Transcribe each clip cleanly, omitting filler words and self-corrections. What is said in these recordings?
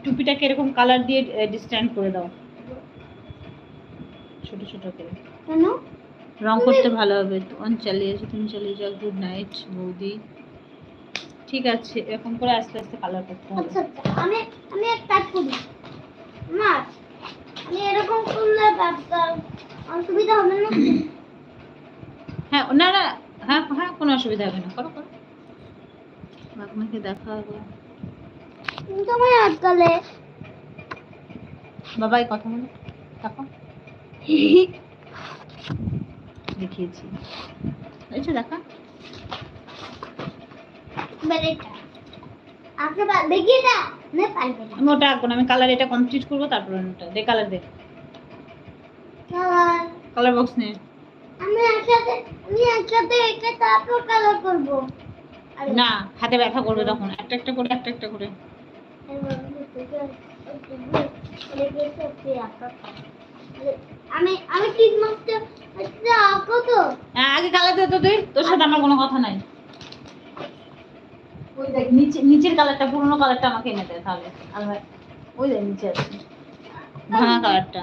টুপিটাকে এরকম কালার দিয়ে ডিস্ট্যান্ড করে দাও, ছোট ছোট করে। কেন? রং করতে ভালো হবে। অন চালিয়েছো, তুমি চালিয়ে যাও। গুড নাইট বৌদি। ঠিক আছে, এরকম করে আস্তে আস্তে কালার করতে হবে। আচ্ছা আচ্ছা, আমি এক কাজ করি মা, আমি এরকম করলে অসুবিধা হবে না? হ্যাঁ, না না, হ্যাঁ হ্যাঁ, কোনো অসুবিধা হবে না, করো করো। আপনাকে দেখাবো তোমার আজকালে বাবাই কথা বলো, দেখো দেখিয়েছি, হয়েছে দেখা। আমি ওটা আঁকবো না, আমি কালার এটা কমপ্লিট করবো, তারপর ওটা দে, কালার দে, কালার বক্স নে। আমি একসাথে এঁকে তারপর কালার করব। না, হাতে ব্যথা করবে তখন, একটা একটা করে একটা একটা করে। আমি ঠিক মতো আঁকো তো। আগে কালার দে তো তুই, তোর সাথে আমার কোনো কথা নাই। ওই দেখ নিচের কালারটা, পুরোনো কালারটা আমাকে এনে দে তাহলে। আর ওই দেখ নিচে আছে ভাঙা কালারটা,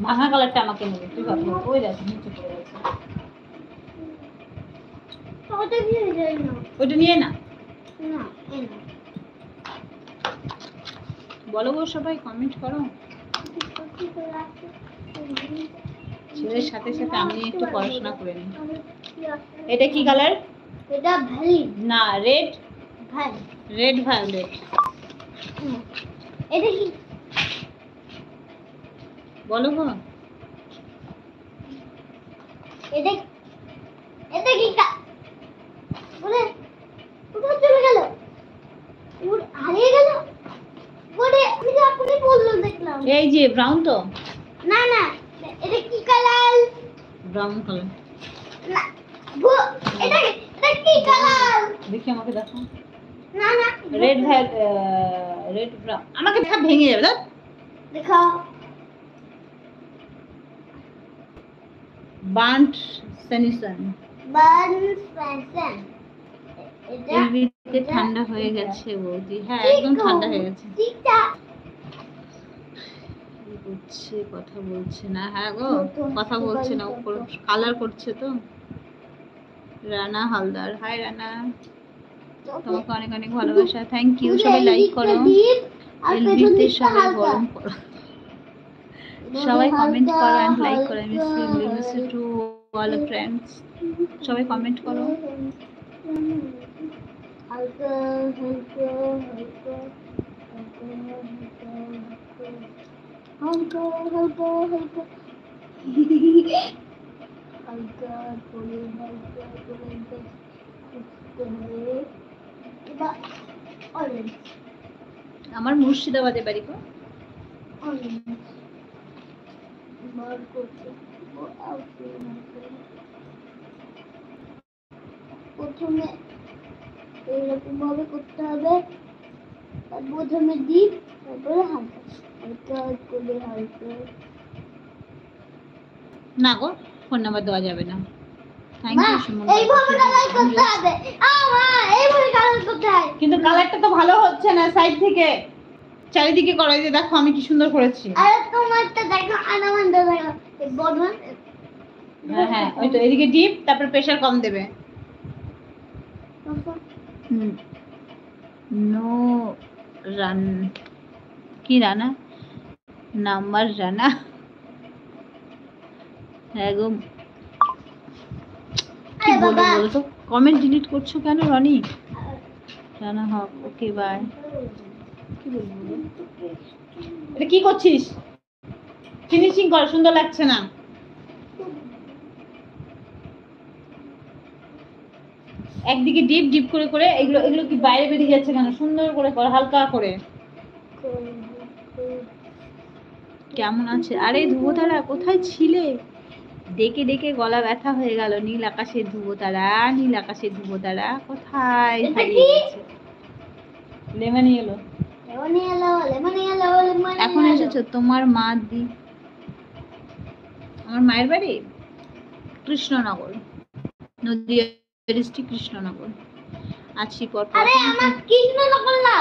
ভাঙা কালারটা আমাকে নেবে তুই কথা বল। ওই দেখ নিচে পড়ে আছে, ওইটা নিয়ে না। বলো গো সবাই, কমেন্ট করো। ছেলের সাথে সাথে আমি একটু পড়াশোনা করে নিই। এটা কি কালার? এটা ভায়োলেট না, রেড। ভায়োলেট। Red violet. এটা কি? বলো গো। এটা কি বলে কোথায় চলে গেল? হারিয়ে গেল। বলে আমি তো আপনি বললো দেখলাম। এই যে ব্রাউন তো? না না, এটা কি কালার? Brown colour. না, এটা কি কালার? দেখি আমাকে দেখো। না না, রেড রেড ব্রাউন। আমাকে দেখা ভেঙে যাবে। দেখো। বার্নড সেনিসন। এলবিতে ঠান্ডা হয়ে গেছে বৌদি। হ্যাঁ, একদম ঠান্ডা হয়ে গেছে। বুঝছে, কথা বলছে না। হ্যাঁ গো, কথা বলছে না, উপর কালার করছে তো। রানা হালদার, হাই রানা, তোমাকে অনেক অনেক ভালোবাসা, থ্যাংক ইউ। সবাই লাইক করো, এলবিতে সবাই গরম করো, সবাই কমেন্ট করো এন্ড লাইক করো। আমি miss you to all friends, সবাই কমেন্ট করো। হালকা হালকা হালকা হালকা হালকা হালকা করে এবার অরেঞ্জ। আমার মুর্শিদাবাদে বাড়ি গো। প্রথমে এরকম ভাবে করতে হবে, প্রথমে ডিপ, তারপরে হালকা হালকা করে হালকা। না গো, ফোন নাম্বার দেওয়া যাবে না। Thank you Suman. এইভাবে কালার করতে হবে। এইভাবে কালার করতে হয়। কিন্তু কালারটা তো ভালো হচ্ছে না সাইড থেকে, চারিদিকে করো। এই যে দেখো আমি কি সুন্দর করেছি। আরে তোমারটা দেখো, আনামানটা দেখো, বদমান। হ্যাঁ হ্যাঁ, ওই তো এদিকে ডিপ, তারপর প্রেসার কম দেবে। নো রান, কি রানা, নাম্বার রানা। হ্যাঁ গো, কি বলবো বলো তো? কমেন্ট ডিলিট করছো কেন রনি? রানা হক, ওকে বাই। কি বলবো বলো? এটা কি করছিস? ফিনিশিং কর, সুন্দর লাগছে না। একদিকে ডিপ ডিপ করে করে, এগুলো এগুলো কি বাইরে বেরিয়ে যাচ্ছে কেন? সুন্দর করে কর, হালকা করে। কেমন আছে? আরে ধ্রুবতারা কোথায় ছিলে? ডেকে ডেকে গলা ব্যথা হয়ে গেল। নীল আকাশের ধ্রুবতারা, নীল আকাশের ধ্রুবতারা কোথায় হারিয়ে গেছে? Lemon yellow. এখন এসেছো? তোমার মা দি? আমার মায়ের বাড়ি কৃষ্ণনগর, নদিয়া ডিস্ট্রিক্ট, কৃষ্ণনগর। আছি পর। আরে আমার কৃষ্ণনগর না।